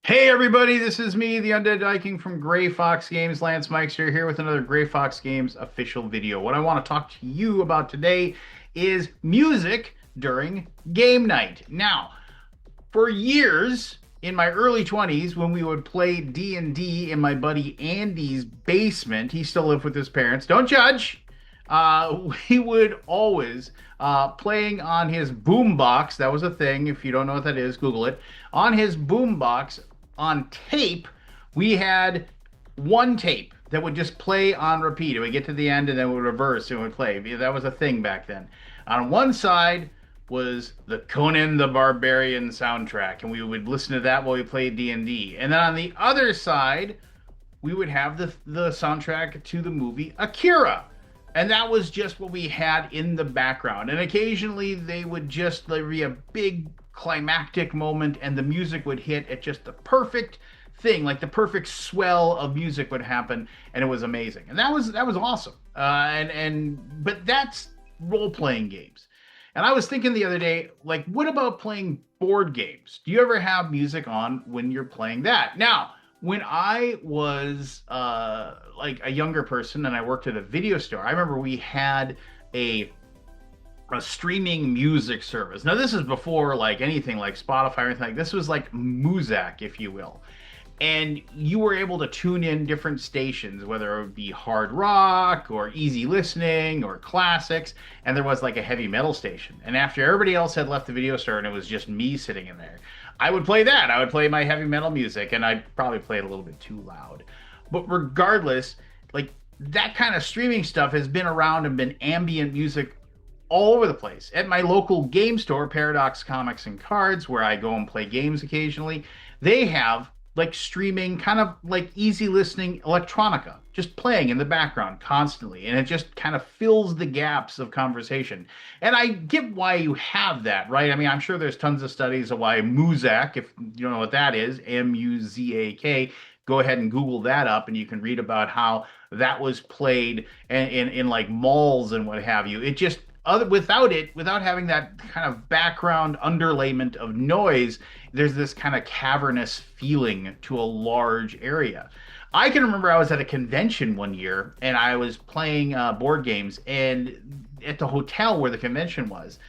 Hey everybody, this is me, the Undead Viking from Gray Fox Games. Lance Meister here with another Gray Fox Games official video. What I want to talk to you about today is music during game night. Now, for years in my early 20s when we would play D&D in my buddy Andy's basement, he still lived with his parents. Don't judge. We would always playing on his boombox. That was a thing. If you don't know what that is, Google it. On his boombox on tape, we had one tape that would just play on repeat. It would get to the end and then it would reverse and it would play. That was a thing back then. On one side was the Conan the Barbarian soundtrack, and we would listen to that while we played D&D. And then on the other side, we would have the soundtrack to the movie Akira. And that was just what we had in the background. And occasionally they would just, there'd be a big climactic moment and the music would hit at just the perfect thing, like the perfect swell of music would happen, and it was amazing. And that was awesome. But that's role-playing games. And I was thinking the other day, like, what about playing board games? Do you ever have music on when you're playing that? Now, when I was like a younger person and I worked at a video store, I remember we had a streaming music service. Now, this is before like anything like Spotify or anything like this. Was like Muzak, if you will. And you were able to tune in different stations, whether it would be hard rock or easy listening or classics. And there was like a heavy metal station. And after everybody else had left the video store and it was just me sitting in there, I would play that. I would play my heavy metal music, and I'd probably play it a little bit too loud. But regardless, like that kind of streaming stuff has been around and been ambient music all over the place. At my local game store, Paradox Comics and Cards, where I go and play games occasionally, they have like streaming kind of like easy listening electronica just playing in the background constantly, and it just kind of fills the gaps of conversation. And I get why you have that, right? I mean, I'm sure there's tons of studies of why Muzak, if you don't know what that is, Muzak, go ahead and Google that up and you can read about how that was played in like malls and what have you. It just without having that kind of background underlayment of noise, there's this kind of cavernous feeling to a large area. I can remember I was at a convention one year and I was playing board games, and at the hotel where the convention was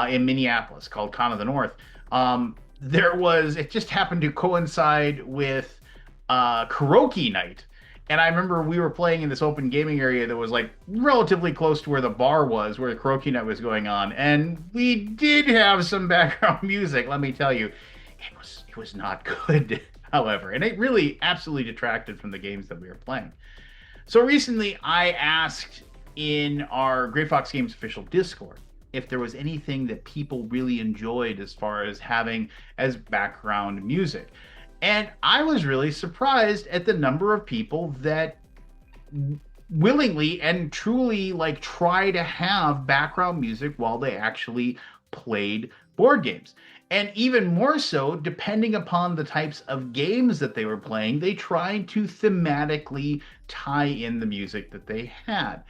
in Minneapolis called Con of the North, it just happened to coincide with karaoke night. And I remember we were playing in this open gaming area that was like relatively close to where the bar was, where the karaoke night was going on. And we did have some background music, let me tell you. It was not good, however. And it really absolutely detracted from the games that we were playing. So recently I asked in our Gray Fox Games official Discord if there was anything that people really enjoyed as far as having as background music. And I was really surprised at the number of people that willingly and truly like try to have background music while they actually played board games. And even more so, depending upon the types of games that they were playing, they tried to thematically tie in the music that they had.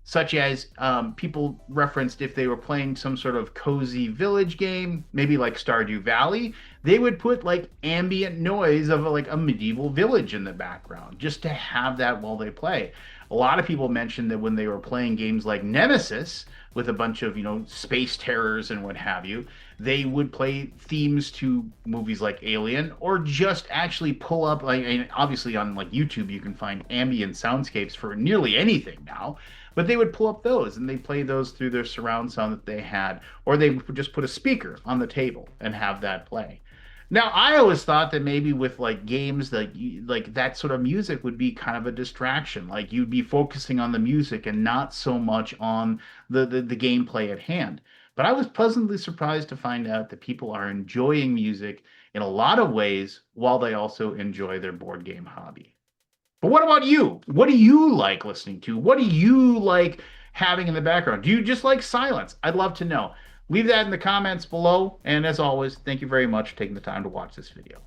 Such as people referenced if they were playing some sort of cozy village game, maybe like Stardew Valley, they would put like ambient noise of like a medieval village in the background just to have that while they play. A lot of people mentioned that when they were playing games like Nemesis with a bunch of, space terrors and what have you, they would play themes to movies like Alien, or just actually pull up, like, and obviously on like YouTube you can find ambient soundscapes for nearly anything now. But they would pull up those and they play those through their surround sound that they had, or they would just put a speaker on the table and have that play. Now, I always thought that maybe with like games like that sort of music would be kind of a distraction. Like you'd be focusing on the music and not so much on the gameplay at hand. But I was pleasantly surprised to find out that people are enjoying music in a lot of ways while they also enjoy their board game hobby. But what about you? What do you like listening to? What do you like having in the background? Do you just like silence? I'd love to know. Leave that in the comments below. And as always, thank you very much for taking the time to watch this video.